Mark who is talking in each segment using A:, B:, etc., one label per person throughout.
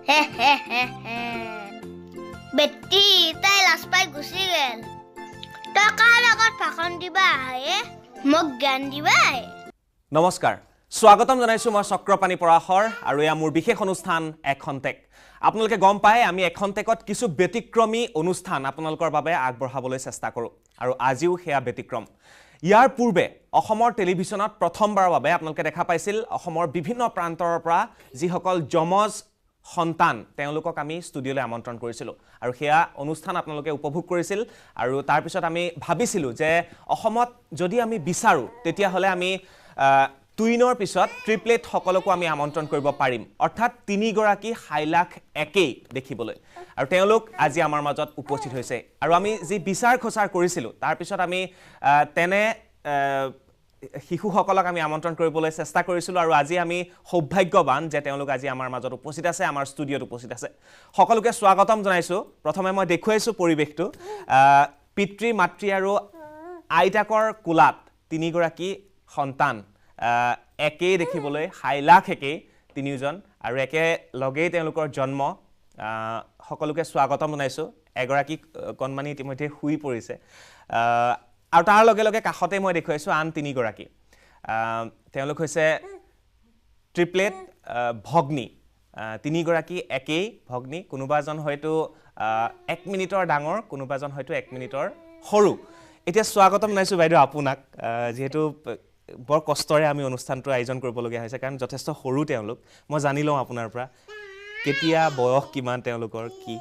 A: হে হে হে হে বেটি তাই লাজ পাই গুচি গেল তই কাৰ লগত ভাষণ দিবা আহে মোক জ্ঞান দিবা
B: নমস্কাৰ স্বাগতম জনাইছো মই চক্ৰপাণী পৰাশৰ আৰু এয়া মোৰ বিশেষ অনুষ্ঠান এখন টেক আপোনালোকে গম পায় আমি এখন টেকত কিছু ব্যতিক্ৰমী অনুষ্ঠান আপোনালোকৰ বাবে আগবঢ়াবলৈ চেষ্টা কৰোঁ আৰু আজিও সেয়া ব্যতিক্ৰম ইয়াৰ পূৰ্বে অসমৰ টেলিভিছনত প্ৰথমবাৰৰ বাবে আপোনালোকে দেখা পাইছিল অসমৰ বিভিন্ন প্ৰান্তৰৰ পৰা যিসকল যমজ সন্তান তেওঁলোকক আমি ষ্টুডিঅ'লৈ আমন্ত্ৰণ কৰিছিলোঁ আৰু সেয়া অনুষ্ঠান আপোনালোকে উপভোগ কৰিছিল আৰু তাৰ পিছত আমি ভাবিছিলোঁ যে অসমত যদি আমি বিচাৰোঁ তেতিয়াহ'লে আমি টুইনৰ পিছত ট্ৰিপলেট সকলকো আমি আমন্ত্ৰণ কৰিব পাৰিম অৰ্থাৎ তিনিগৰাকী হাইলাখ একেই দেখিবলৈ আৰু তেওঁলোক আজি আমাৰ মাজত উপস্থিত হৈছে আৰু আমি যি বিচাৰ খোচাৰ কৰিছিলোঁ তাৰ পিছত আমি তেনে শিশুসকলক আমি আমন্ত্ৰণ কৰিবলৈ চেষ্টা কৰিছিলোঁ আৰু আজি আমি সৌভাগ্যৱান যে তেওঁলোক আজি আমাৰ মাজত উপস্থিত আছে আমাৰ ষ্টুডিঅ'ত উপস্থিত আছে সকলোকে স্বাগতম জনাইছোঁ প্ৰথমে মই দেখুৱাইছোঁ পৰিৱেশটো পিতৃ মাতৃ আৰু আইতাকৰ কোলাত তিনিগৰাকী সন্তান একেই দেখিবলৈ হাইলাখ একেই তিনিওজন আৰু একেলগেই তেওঁলোকৰ জন্ম সকলোকে স্বাগতম জনাইছোঁ এগৰাকী কণমানি ইতিমধ্যে শুই পৰিছে আৰু তাৰ লগে লগে কাষতে মই দেখুৱাইছোঁ আন তিনিগৰাকী তেওঁলোক হৈছে ট্ৰিপলেট ভগ্নী তিনিগৰাকী একেই ভগ্নী কোনোবা এজন হয়তো 1 মিনিটৰ ডাঙৰ কোনোবা এজন হয়তো 1 মিনিটৰ সৰু এতিয়া স্বাগতম জনাইছোঁ বাইদেউ আপোনাক যিহেতু বৰ কষ্টৰে আমি অনুষ্ঠানটো আয়োজন কৰিবলগীয়া হৈছে কাৰণ যথেষ্ট সৰু তেওঁলোক মই জানি লওঁ আপোনাৰ পৰা কেতিয়া বয়স কিমান তেওঁলোকৰ কি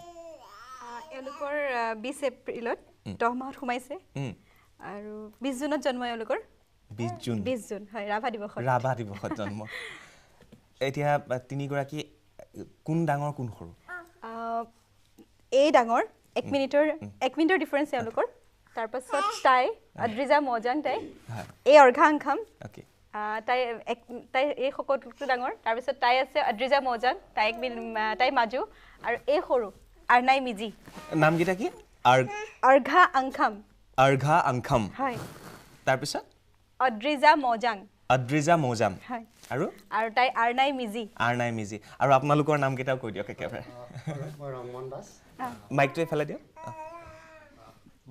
C: এওঁলোকৰ 20 এপ্ৰিলত 10 মাহত সোমাইছে আৰু 20 জুনত জন্ম এওঁলোকৰ 20 জুন হয় ৰাভা দিৱসত জন্ম এতিয়া তিনিগৰাকী কোন ডাঙৰ কোন সৰু এই ডাঙৰ 1 মিনিটৰ ডিফাৰেন্স এওঁলোকৰ তাৰপাছত তাই আদ্ৰিজা মজাং তাই এই অৰ্ঘা আংখাম তাই এই সকলোতকৈ ডাঙৰ তাৰপিছত তাই আছে আদ্ৰিজা মজাং তাই মাজু আৰু এই সৰু আৰ্নাই মিজি
B: নামকেইটা কি
C: অৰ্ঘা আংখাম হয়
B: তাৰপিছত
C: আদ্ৰিজা মজাং হয়
B: আৰু
C: তাই আৰ্নাই মিজি
B: আৰু আপোনালোকৰ নামকেইটাও কৈ দিয়ক একেবাৰে
D: মই ৰংমন দাস
B: মাইকটো এফালে দিয়ক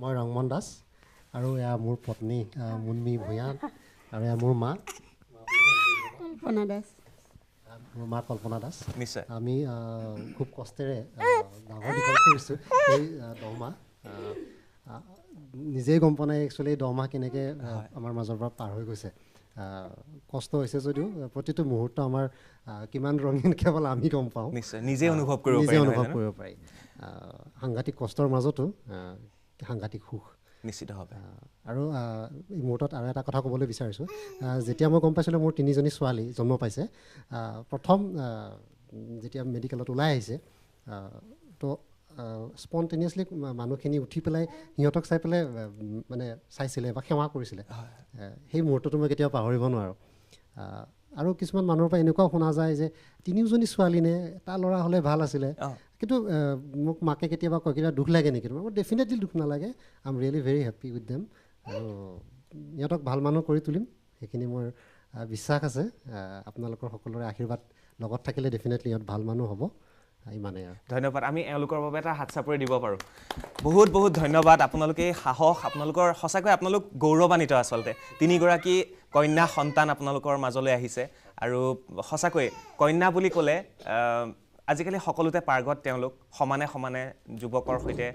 D: মই ৰংমন দাস আৰু এয়া মোৰ পত্নী মুন্মি ভূঞা আৰু এয়া মোৰ মা কল্পনা দাস
B: নিশ্চয়
D: আমি খুব কষ্টেৰে ডাঙৰ দীঘল কৰিছোঁ এই 10 মাহ নিজেই গম পোৱা নাই একচুৱেলি 10 মাহ কেনেকৈ আমাৰ মাজৰ পৰা পাৰ হৈ গৈছে কষ্ট হৈছে যদিও প্ৰতিটো মুহূৰ্ত আমাৰ কিমান ৰঙীন কেৱল আমি গম পাওঁ
B: নিশ্চয় নিজে অনুভৱ কৰিব
D: পাৰি সাংঘাতিক কষ্টৰ মাজতো সাংঘাতিক সুখ
B: নিশ্চিতভাৱে
D: আৰু এই মুহূৰ্তত আৰু এটা কথা ক'বলৈ বিচাৰিছোঁ যেতিয়া মই গম পাইছিলোঁ মোৰ 3জনী ছোৱালী জন্ম পাইছে প্ৰথম যেতিয়া মেডিকেলত ওলাই আহিছে তো স্পণ্টেনিয়াছলি মানুহখিনি উঠি পেলাই সিহঁতক চাই পেলাই মানে চাইছিলে বা সেৱা কৰিছিলে সেই মুহূৰ্তটো মই কেতিয়াও পাহৰিব নোৱাৰোঁ আৰু কিছুমান মানুহৰ পৰা এনেকুৱাও শুনা যায় যে 3জনী ছোৱালী নে এটা ল'ৰা হ'লে ভাল আছিলে কিন্তু মোক মাকে কেতিয়াবা কয় কেতিয়াবা দুখ লাগে নেকি মোৰ ডেফিনেটলি দুখ নালাগে I am really very happy with them আৰু সিহঁতক ভাল মানুহ কৰি তুলিম সেইখিনি মোৰ বিশ্বাস আছে আপোনালোকৰ সকলোৰে আশীৰ্বাদ লগত থাকিলে ডেফিনেটলি সিহঁত ভাল মানুহ হ'ব ইমানেই আৰু
B: ধন্যবাদ আমি এওঁলোকৰ বাবে এটা হাত চাপৰি দিব পাৰোঁ বহুত বহুত ধন্যবাদ আপোনালোকে সাহস আপোনালোকৰ সঁচাকৈ আপোনালোক গৌৰৱান্বিত আচলতে তিনিগৰাকী কন্যা সন্তান আপোনালোকৰ মাজলৈ আহিছে আৰু সঁচাকৈ কন্যা বুলি ক'লে আজিকালি সকলোতে পাৰ্গত তেওঁলোক সমানে সমানে যুৱকৰ সৈতে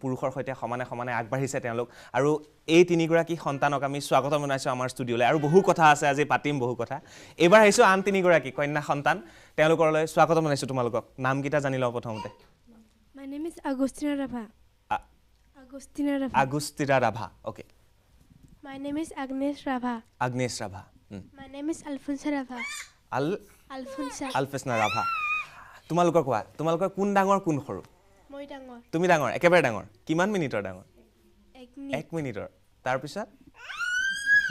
B: পুৰুষৰ সৈতে সমানে আগবাঢ়িছে তেওঁলোক আৰু এই তিনিগৰাকী সন্তানক আমি স্বাগতম জনাইছোঁ আমাৰ ষ্টুডিঅ'লৈ আৰু বহু কথা আছে আজি পাতিম বহু কথা এইবাৰ আহিছোঁ আন তিনিগৰাকী কন্যা সন্তান তেওঁলোকলৈ স্বাগতম জনাইছোঁ তোমালোকক নামকেইটা জানি লওঁ প্ৰথমতে
E: My name is Agustina Rabha.
B: Agustina Rabha. Okay.
E: My name is Agnes Rabha.
B: Agnes Rabha.
E: My name is Alfonso Rabha.
B: Alfonso Rabha. তোমালোকৰ কোৱা তোমালোকৰ কোন ডাঙৰ কোন সৰু
E: মই ডাঙৰ
B: তুমি ডাঙৰ একেবাৰে ডাঙৰ কিমান মিনিটৰ ডাঙৰ
E: 1
B: মিনিটৰ তাৰপিছত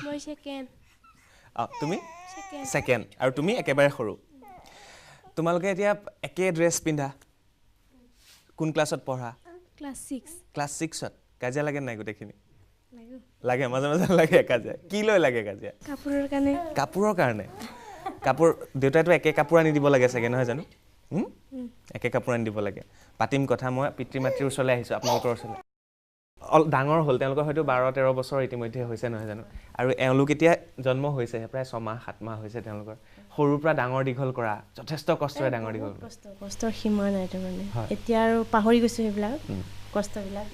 E: মই সেকেন্ড
B: তুমি সেকেন্ড আৰু তুমি একেবাৰে সৰু তোমালোকে এতিয়া একে ড্ৰেছ পিন্ধা কোন ক্লাছত পঢ়া ক্লাছ 6ত কাজিয়া লাগে নাই গোটেইখিনি লাগে মাজে মাজে লাগে কাজিয়া কি লৈ লাগে কাজিয়া কাপোৰৰ কাৰণে কাপোৰ দেউতাইতো একে কাপোৰ আনি দিব লাগে চাগে নহয় জানো একে কাপোৰ আনি দিব লাগে পাতিম কথা মই পিতৃ মাতৃৰ ওচৰলৈ আহিছোঁ আপোনালোকৰ ওচৰলৈ ডাঙৰ হ'ল তেওঁলোকৰ হয়তো 12-13 বছৰ ইতিমধ্যে হৈছে নহয় জানো আৰু এওঁলোক এতিয়া জন্ম হৈছে প্ৰায় 6 মাহ 7 মাহ হৈছে তেওঁলোকৰ সৰুৰ পৰা ডাঙৰ দীঘল কৰা যথেষ্ট কষ্টৰে ডাঙৰ দীঘল
E: কষ্টৰ সীমা নাই তাৰমানে এতিয়া আৰু পাহৰি গৈছোঁ সেইবিলাক কষ্টবিলাক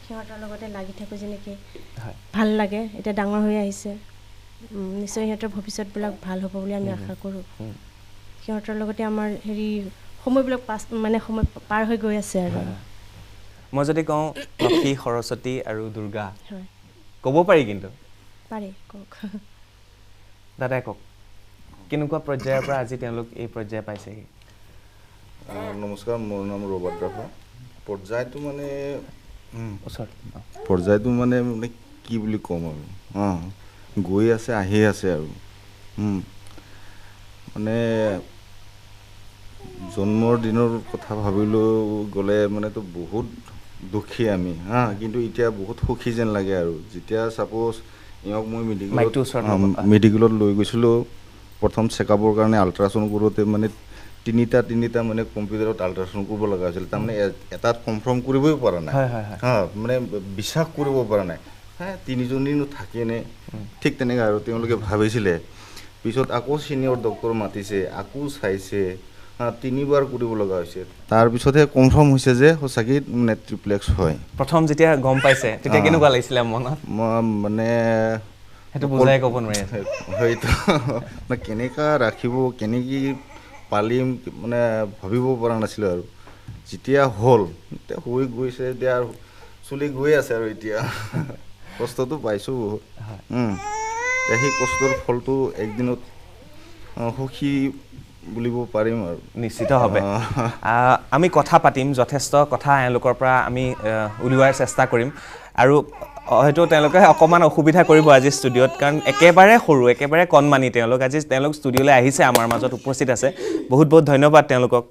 E: সিহঁতৰ লগতে লাগি থাকোঁ যেনেকৈ ভাল লাগে এতিয়া ডাঙৰ হৈ আহিছে নিশ্চয় সিহঁতৰ ভৱিষ্যতবিলাক ভাল হ'ব বুলি আমি আশা কৰোঁ সিহঁতৰ লগতে আমাৰ হেৰি সময়বিলাক সময় পাৰ হৈ গৈ আছে আৰু
B: মই যদি কওঁ লক্ষী সৰস্বতী আৰু দুৰ্গা ক'ব পাৰি কিন্তু
E: পাৰি কওক
B: দাদাই কওক কেনেকুৱা পৰ্যায়ৰ পৰা আজি তেওঁলোক এই পৰ্যায় পাইছেহি
F: নমস্কাৰ মোৰ নাম ৰবট ৰাভা পৰ্যায়টো মানে কি বুলি ক'ম আৰু গৈ আছে আহি আছে আৰু মানে জন্মৰ দিনৰ কথা ভাবিলৈ গ'লে মানেতো বহুত দুখী আমি কিন্তু এতিয়া বহুত সুখী যেন লাগে আৰু যেতিয়া ছাপ'জ এওঁক মই মেডিকেলত লৈ গৈছিলোঁ প্ৰথম চেকআপৰ কাৰণে আল্ট্ৰাচাউণ্ড কৰোঁতে মানে তিনিটা মানে কম্পিউটাৰত আল্ট্ৰাচাউণ্ড কৰিব লগা হৈছিল তাৰমানে এটাত কনফাৰ্ম কৰিবই পৰা নাই মানে বিশ্বাস কৰিব পৰা নাই তিনিজনীনো থাকেনে ঠিক তেনেকৈ আৰু তেওঁলোকে ভাবিছিলে পিছত আকৌ ছিনিয়ৰ ডক্টৰ মাতিছে আকৌ চাইছে 3বাৰ কৰিব লগা হৈছে তাৰপিছতহে কনফাৰ্ম হৈছে যে সঁচাকৈ মানে ট্ৰিপ্লেক্স হয়
B: প্ৰথম যেতিয়া গম পাইছে তেতিয়া কেনেকুৱা লাগিছিলে মনত
F: মানে
B: সেইটো বুজাই ক'ব নোৱাৰি
F: হয়তো কেনেকুৱা ৰাখিব কেনেকৈ পালিম মানে ভাবিব পৰা নাছিলোঁ আৰু যেতিয়া হ'ল এতিয়া হৈ গৈছে এতিয়া চলি গৈ আছে আৰু এতিয়া কষ্টটো পাইছোঁ বহুত সেই কষ্টৰ ফলটো একদিনত সুখী বুলিব পাৰিম আৰু
B: নিশ্চিতভাৱে আমি কথা পাতিম যথেষ্ট কথা এওঁলোকৰ পৰা আমি উলিওৱাৰ চেষ্টা কৰিম আৰু হয়তো তেওঁলোকে অকণমান অসুবিধা কৰিব আজি ষ্টুডিঅ'ত কাৰণ একেবাৰে সৰু একেবাৰে কণমানি তেওঁলোক ষ্টুডিঅ'লৈ আহিছে আমাৰ মাজত উপস্থিত আছে বহুত ধন্যবাদ তেওঁলোকক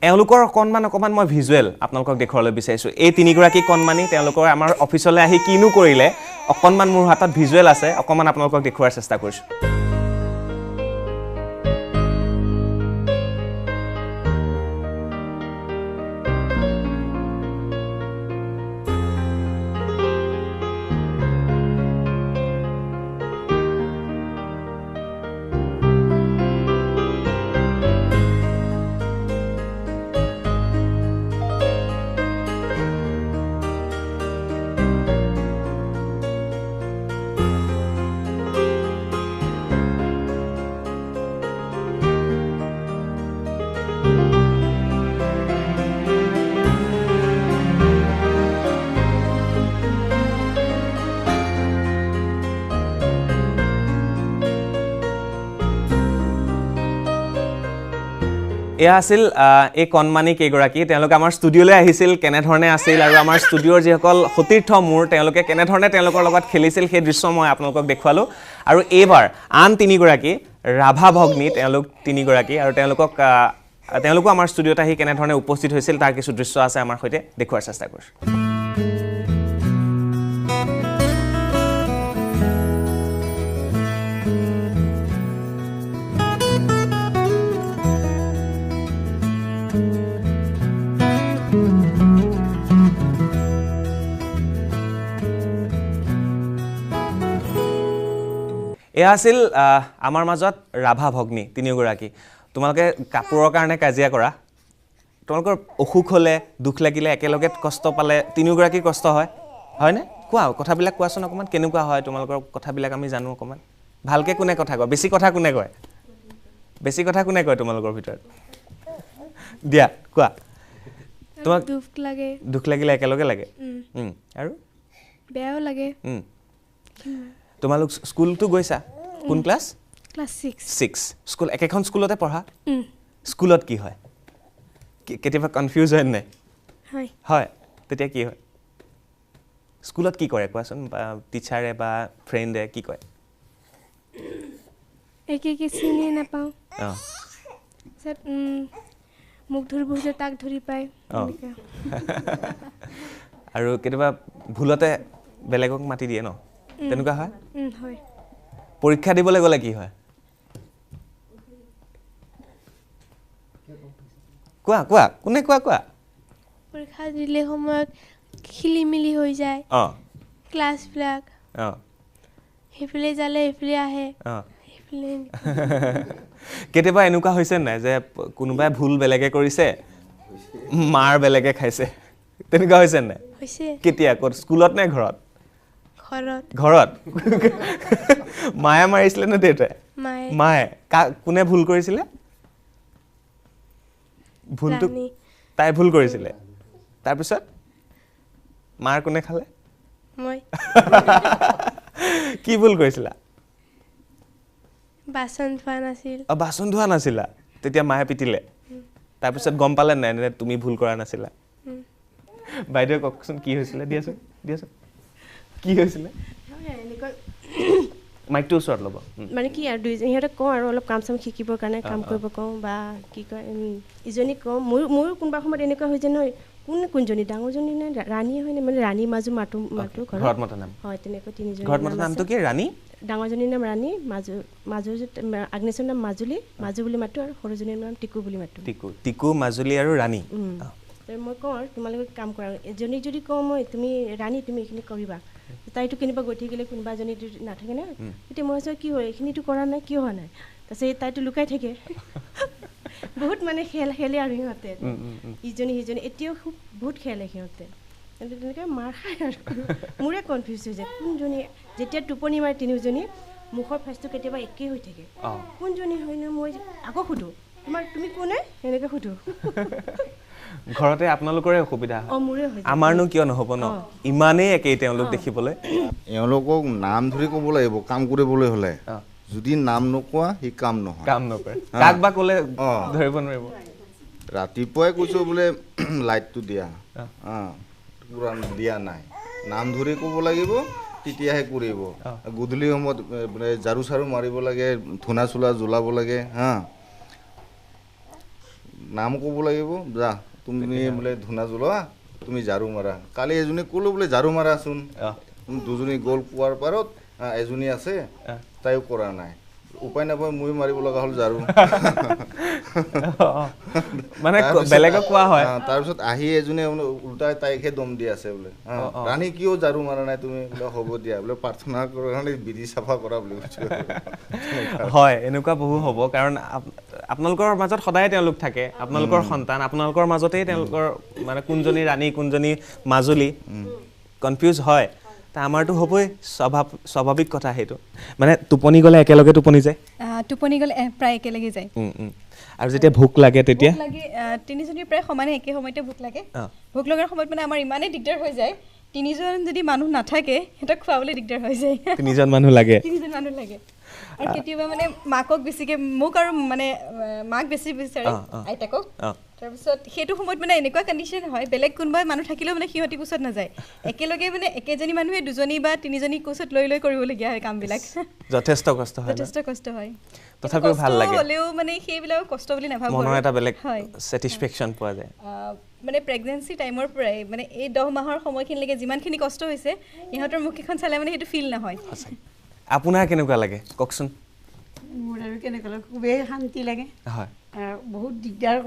B: এওঁলোকৰ অকণমান মই ভিজুৱেল আপোনালোকক দেখুৱাবলৈ বিচাৰিছোঁ এই 3গৰাকী কণমানি তেওঁলোকৰ আমাৰ অফিচলৈ আহি কিনো কৰিলে অকণমান মোৰ হাতত ভিজুৱেল আছে অকণমান আপোনালোকক দেখুওৱাৰ চেষ্টা কৰিছোঁ এয়া আছিল এই কণমানি কেইগৰাকী তেওঁলোকে আমাৰ ষ্টুডিঅ'লৈ আহিছিল কেনেধৰণে আছিল আৰু আমাৰ ষ্টুডিঅ'ৰ যিসকল সতীৰ্থ মোৰ তেওঁলোকে কেনেধৰণে তেওঁলোকৰ লগত খেলিছিল সেই দৃশ্য মই আপোনালোকক দেখুৱালোঁ আৰু এইবাৰ আন 3গৰাকী ৰাভা ভগ্নী তেওঁলোক 3গৰাকী আৰু তেওঁলোকো আমাৰ ষ্টুডিঅ'ত আহি কেনেধৰণে উপস্থিত হৈছিল তাৰ কিছু দৃশ্য আছে আমাৰ সৈতে দেখুওৱাৰ চেষ্টা কৰিছোঁ এয়া আছিল আমাৰ মাজত ৰাভা ভগ্নী 3গৰাকী তোমালোকে কাপোৰৰ কাৰণে কাজিয়া কৰা তোমালোকৰ অসুখ হ'লে দুখ লাগিলে একেলগে কষ্ট পালে 3গৰাকীৰ কষ্ট হয়নে কোৱা কথাবিলাক কোৱাচোন অকণমান কেনেকুৱা হয় তোমালোকৰ কথাবিলাক আমি জানো অকণমান ভালকৈ কোনে কথা কয় বেছি কথা কোনে কয় তোমালোকৰ ভিতৰত দিয়া কোৱা তোমাক দুখ লাগিলে একেলগে লাগে আৰু
E: বেয়াও লাগে
B: তোমালোক স্কুলটো গৈছা কোন ক্লাছ
E: ক্লাছ
B: 6 স্কুল একেখন স্কুলতে পঢ়া স্কুলত কি হয় কেতিয়াবা কনফিউজ হয় নাই হয় তেতিয়া কি হয় স্কুলত কি কৰে কোৱাচোন টিচাৰে বা ফ্ৰেণ্ডে কি কয়
E: একে চিনি নাপাওঁ মোক ধৰিব যে তাক ধৰি পায়
B: আৰু কেতিয়াবা ভুলতে বেলেগক মাতি দিয়ে ন তেনেকুৱা হয় পৰীক্ষা দিবলৈ গ'লে কি হয় কোৱা কোৱা কোনে কোৱা
G: পৰীক্ষা দিলে সময়ত খেলিমেলি হৈ যায় ক্লাছবিলাক সেইফালে যালে এইফালে আহে সেইফালে
B: কেতিয়াবা এনেকুৱা হৈছে নাই যে কোনোবাই ভুল বেলেগে কৰিছে মাৰ বেলেগে খাইছে তেনেকুৱা হৈছে নাই
G: হৈছে
B: কেতিয়া ক'ত স্কুলত নে ঘৰত
G: ঘৰত
B: মায়ে মাৰিছিলে নে দেউতাই মায়ে কোনে ভুল কৰিছিলে ভুলটো তাই ভুল কৰিছিলে তাৰপিছত মাৰ কোনে খালে
G: মই
B: কি ভুল কৰিছিলা
G: বাচন
B: ধোৱা নাছিলা তেতিয়া মায়ে পিটিলে তাৰপিছত গম পালে নাই নে তুমি ভুল কৰা নাছিলা বাইদেউ কওকচোন কি হৈছিলে দিয়াচোন কি হৈছিলে মাইকটো ওচৰত ল'ব
E: মানে কি আৰু সিহঁতক কওঁ আৰু অলপ কাম চাম শিকিবৰ কাৰণে কাম কৰিব কওঁ বা কি কয় ইজনীক কওঁ মোৰ কোনোবা সময়ত এনেকুৱা হৈ যায় নহয় কোনজনী ডাঙৰজনী নে ৰাণী হয় নে মানে ৰাণী মাজু মাতো
B: ঘৰত মতা নাম
E: হয় তেনেকৈ তিনিজনী
B: ঘৰত মতা নামটো কি ৰাণী
E: ডাঙৰজনীৰ নাম ৰাণী মাজু আগ্নেশৰ নাম মাজু বুলি মাতো আৰু সৰুজনীৰ নাম টিকু বুলি মাতো
B: টিকু মাজুলী আৰু ৰাণী
E: মই কওঁ আৰু তোমালোকে কাম কৰা এজনীক যদি কওঁ মই তুমি ৰাণী তুমি এইখিনি কৰিবা তাইতো কেনিবা গৈ থাকিলে কোনোবা এজনী নাথাকে না এতিয়া মই কি হয় এইখিনিতো কৰা নাই কিয় হোৱা নাই তাৰপিছত তাইতো লুকাই থাকে বহুত মানে খেলে আৰু সিহঁতে ইজনী সিজনী এতিয়াও খুব বহুত খেলে সিহঁতে তেনেকৈ মাৰ খায় আৰু মোৰে কনফিউজ হৈ যায় কোনজনী যেতিয়া টোপনি মাৰে তিনিজনী মুখৰ ফাইচটো কেতিয়াবা একেই হৈ থাকে কোনজনী হয়নে মই আকৌ সোধোঁ তুমি কোনে এনেকৈ সোধোঁ
B: ঘৰতে আপোনালোকৰে অসুবিধা আমাৰনো কিয় নহ'ব ন ইমানেই একেই তেওঁলোক দেখিবলৈ
F: এওঁলোকক নাম ধৰি ক'ব লাগিব কাম কৰিবলৈ হ'লে যদি নাম নোকোৱা সি কাম
B: নকৰে কাক বা ক'লে ধৰিব নোৱাৰিব
F: ৰাতিপুৱাই কৈছোঁ বোলে লাইটটো দিয়া দিয়া নাই নাম ধৰি ক'ব লাগিব তেতিয়াহে কৰিব গধূলি সময়ত ঝাৰু চাৰু মাৰিব লাগে ধূনা চোলা জ্বলাব লাগে নাম ক'ব লাগিব যা তুমি বোলে ধূনা জ্বলোৱা তুমি ঝাৰু মাৰা কালি এজনী ক'লো বোলে ঝাৰু মাৰাচোন দুজনী গ'ল পোৱাৰ পাৰত এজনী আছে তাইও কৰা নাই উপায় নাপায় মই মাৰিব লগা হ'ল ঝাৰু
B: মানে বেলেগক কোৱা হয়
F: তাৰপিছত আহি এজনী উল্টাই তাইকহে দম দি আছে বোলে ৰাণী কিয় ঝাৰু মাৰা নাই তুমি বোলে হ'ব দিয়া বোলে প্ৰাৰ্থনা কৰাৰ কাৰণে বিধি চাফা কৰা বুলি কৈছোঁ
B: হয় এনেকুৱা বহু হ'ব কাৰণ আপোনালোকৰ মাজত সদায় তেওঁলোক থাকে আপোনালোকৰ সন্তান আপোনালোকৰ মাজতেই তেওঁলোকৰ মানে কোনজনী ৰাণী কোনজনী মাজুলী কনফিউজ হয় তা আমাৰতো হ'বই স্বাভাৱিক কথা সেইটো মানে টোপনি গ'লে একেলগে টোপনি যায়
C: টোপনি গ'লে প্ৰায় একেলগে যায়
B: আৰু যেতিয়া ভোক লাগে তেতিয়া
C: তিনিজনীৰ প্ৰায় সমানে একে সময়তে ভোক লাগে ভোক লগাৰ সময়ত মানে আমাৰ ইমানেই দিগদাৰ হৈ যায় তিনিজন যদি মানুহ নাথাকে সিহঁতক খুৱাবলৈ দিগদাৰ হৈ যায়
B: তিনিজন মানুহ লাগে
C: আৰু কেতিয়াবা মানে মাকক বেছিকৈ মোক আৰু মানে মাক বেছি বিচাৰে আইতাকক তাৰপিছত সেইটো সময়ত মানে এনেকুৱা কণ্ডিশ্যন হয় বেলেগ কোনোবা মানুহ থাকিলেও মানে সিহঁতি কোচত নাযায় একেলগে মানে একেজনী মানুহে দুজনী বা তিনিজনী কোচত লৈ কৰিবলগীয়া হয় কামবিলাক
B: যথেষ্ট কষ্ট হয় তথাপিও ভাল লাগে
C: হ'লেও মানে সেইবিলাক কষ্ট বুলি নাভাবোঁ
B: মনৰ এটা বেলেগ ছেটিছফেকশ্যন পোৱা যায়
C: মানে প্ৰেগনেঞ্চি টাইমৰ পৰাই মানে এই 10 মাহৰ সময়খিনিলৈকে যিমানখিনি কষ্ট হৈছে ইহঁতৰ মুখকেইখন চালে মানে সেইটো ফিল নহয়
B: আপোনাৰ কেনেকুৱা লাগে কওকচোন
H: মোৰ আৰু কেনেকুৱা খুবেই শান্তি লাগে
B: হয়
H: বহুত দিগদাৰ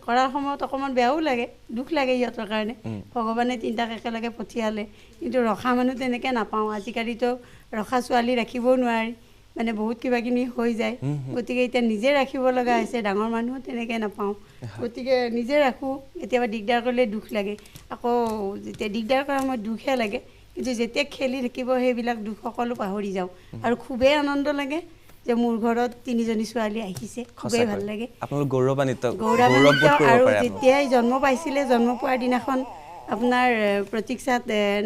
H: কৰাৰ সময়ত অকণমান বেয়াও লাগে দুখ লাগে সিহঁতৰ কাৰণে ভগৱানে তিনিটাক একেলগে পঠিয়ালে কিন্তু ৰখা মানুহ তেনেকৈ নাপাওঁ আজিকালিতো ৰখা ছোৱালী ৰাখিবও নোৱাৰি মানে বহুত কিবাকিবি হৈ যায় গতিকে এতিয়া নিজে ৰাখিব লগা হৈছে ডাঙৰ মানুহো তেনেকৈ নাপাওঁ গতিকে নিজে ৰাখোঁ কেতিয়াবা দিগদাৰ কৰিলে দুখ লাগে আকৌ যেতিয়া দিগদাৰ কৰাৰ সময়ত দুখহে লাগে কিন্তু যেতিয়া খেলি থাকিব সেইবিলাক দুখ সকলো পাহৰি যাওঁ আৰু খুবেই আনন্দ লাগে যে মোৰ ঘৰত তিনিজনী ছোৱালী আহিছে খুবেই ভাল লাগে
B: আপোনালোক গৌৰৱান্বিত
H: আৰু যেতিয়াই জন্ম পাইছিলে জন্ম পোৱাৰ দিনাখন আপোনাৰ প্ৰতীক্ষাত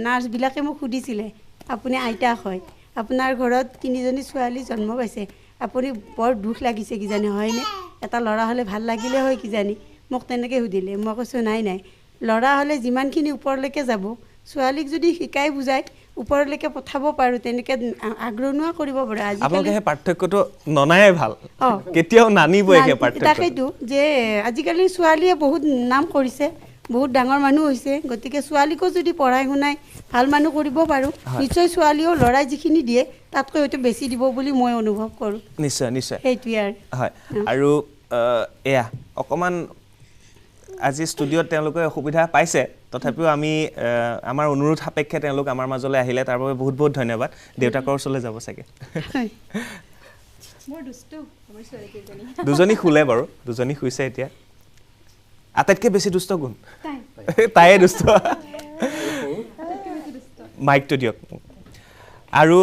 H: নাৰ্ছবিলাকে মোক সুধিছিলে আপুনি আইতা হয় আপোনাৰ ঘৰত তিনিজনী ছোৱালী জন্ম পাইছে আপুনি বৰ দুখ লাগিছে কিজানি হয়নে এটা ল'ৰা হ'লে ভাল লাগিলে হয় কিজানি মোক তেনেকৈ সুধিলে মই কৈছোঁ নাই ল'ৰা হ'লে যিমানখিনি ওপৰলৈকে যাব ছোৱালীক যদি শিকাই বুজাই ওপৰলৈকে পঠাব পাৰোঁ তেনেকৈ আগ্ৰহ কৰিব পাৰোঁ
B: আজিকালি সেই পাৰ্থক্যটো ননাই ভাল কেতিয়াও নানিবই সেই পাৰ্থক্য
H: তাকেইতো যে আজিকালি ছোৱালীয়ে বহুত নাম কৰিছে বহুত ডাঙৰ মানুহ হৈছে গতিকে ছোৱালীকো যদি পঢ়াই শুনাই ভাল মানুহ কৰিব পাৰোঁ নিশ্চয় ছোৱালীও ল'ৰাই যিখিনি দিয়ে তাতকৈ হয়তো বেছি দিব বুলি মই অনুভৱ কৰোঁ
B: নিশ্চয় নিশ্চয়
H: সেইটোৱে আৰু
B: হয় আৰু এয়া অকণমান আজি ষ্টুডিঅ'ত তেওঁলোকে অসুবিধা পাইছে তথাপিও আমি আমাৰ অনুৰোধ সাপেক্ষে তেওঁলোক আমাৰ মাজলৈ আহিলে তাৰ বাবে বহুত বহুত ধন্যবাদ দেউতাকৰ ওচৰলৈ যাব চাগে দুজনী শুলে বাৰু দুজনী শুইছে এতিয়া আটাইতকৈ বেছি দুষ্ট কোন তাইয়ে দুষ্ট মাইকটো দিয়ক আৰু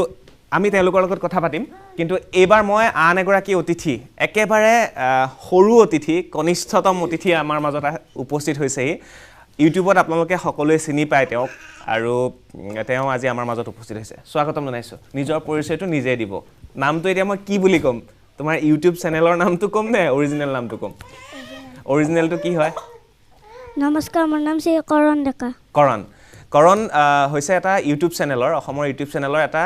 B: আমি তেওঁলোকৰ লগত কথা পাতিম কিন্তু এইবাৰ মই আন এগৰাকী অতিথি একেবাৰে সৰু অতিথি কনিষ্ঠতম অতিথি আমাৰ মাজত উপস্থিত হৈছেহি ইউটিউবত আপোনালোকে সকলোৱে চিনি পায় তেওঁক আৰু তেওঁ আজি আমাৰ মাজত উপস্থিত হৈছে স্বাগতম জনাইছোঁ নিজৰ পৰিচয়টো নিজে দিব নামটো এতিয়া মই কি বুলি ক'ম তোমাৰ ইউটিউব চেনেলৰ নামটো ক'ম নে অৰিজিনেল নামটো ক'ম অৰিজিনেলটো কি হয়
A: নমস্কাৰ মোৰ নাম শ্ৰী কৰণ ডেকা
B: কৰণ হৈছে এটা ইউটিউব চেনেলৰ অসমৰ ইউটিউব চেনেলৰ এটা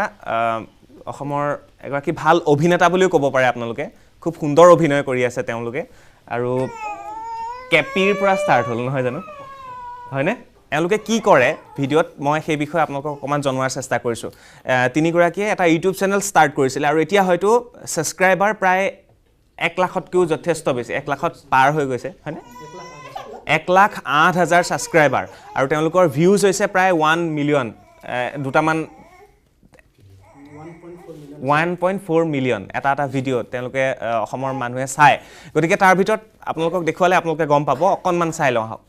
B: অসমৰ এগৰাকী ভাল অভিনেতা বুলিও ক'ব পাৰে আপোনালোকে খুব সুন্দৰ অভিনয় কৰি আছে তেওঁলোকে আৰু কেপিৰ পৰা ষ্টাৰ্ট হ'ল নহয় জানো হয়নে এওঁলোকে কি কৰে ভিডিঅ'ত মই সেই বিষয়ে আপোনালোকক অকণমান জনোৱাৰ চেষ্টা কৰিছোঁ তিনিগৰাকীয়ে এটা ইউটিউব চেনেল ষ্টাৰ্ট কৰিছিলে আৰু এতিয়া হয়তো ছাবস্ক্ৰাইবাৰ প্ৰায় 1 লাখতকৈও যথেষ্ট বেছি 1 লাখত পাৰ হৈ গৈছে হয়নে 1,08,000 ছাবস্ক্ৰাইবাৰ আৰু তেওঁলোকৰ ভিউজ হৈছে প্ৰায় 1 মিলিয়ন দুটামান 1.4 মিলিয়ন এটা ভিডিঅ' তেওঁলোকে অসমৰ মানুহে চায় গতিকে তাৰ ভিতৰত আপোনালোকক দেখুৱালে আপোনালোকে গম পাব অকণমান চাই লওঁ আহক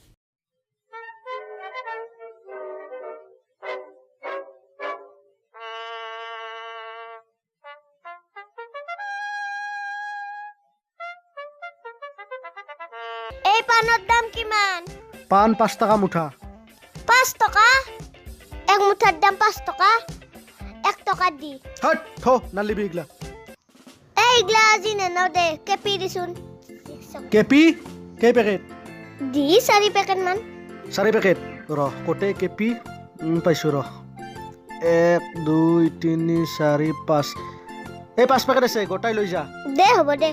A: এই পানৰ দাম কিমান
I: পান 5 টাকা মুঠা
A: 5 টকা এক মুঠাৰ দাম 5 টকা 1 টকা দি
I: হট থো নালিবি ইগলা
A: এই গ্লাজি নেনাও দে কেপি দিছুন
I: কেপি কেই পেকেট
A: দি 4 পেকেট মান
I: 4 পেকেট ৰ কোটে কেপি পাইছো ৰ 1 2 3 4 5 এই 5 পেকেট আছে গোটাই লৈ যা
A: দে হ'ব দে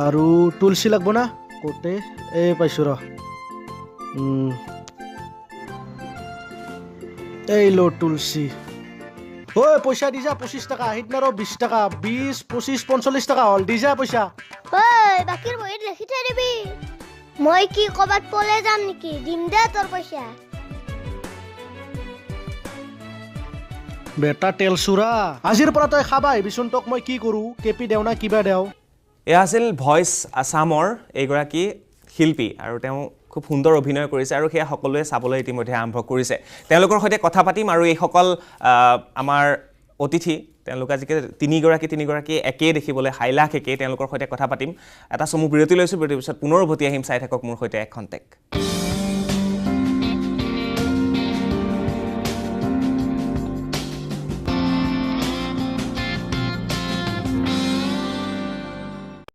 I: আৰু তুলসী লাগব না কোটে এই পাইছো ৰ এই লো তুলসী ওই পয়সা দি যা 25 টাকা হিটনাৰ 20 টাকা 20 25 45 টাকা হল দি যা পয়সা
A: ওই বাকিৰ বহিত লিখি থৈ দিবি মই কি কবাত পলে যাম নেকি দিম দে তোৰ পইচা
I: বেটা তেল চুৰা আজিৰ পৰা তই খাবা আহিবিচোন তোক মই কি কৰো কেপি দেও না কিবা দেও
B: এয়া আছিল ভইচ আসামৰ এইগৰাকী শিল্পী আৰু তেওঁ খুব সুন্দৰ অভিনয় কৰিছে আৰু সেয়া সকলোৱে চাবলৈ ইতিমধ্যে আৰম্ভ কৰিছে তেওঁলোকৰ সৈতে কথা পাতিম আৰু এইসকল আমাৰ অতিথি তেওঁলোক আজিকে তিনিগৰাকী একেই দেখিবলৈ হাইলাখ একেই তেওঁলোকৰ সৈতে কথা পাতিম এটা চমু বিৰতি লৈছোঁ বিৰতিৰ পিছত পুনৰ উভতি আহিম চাই থাকক মোৰ সৈতে এখন টেক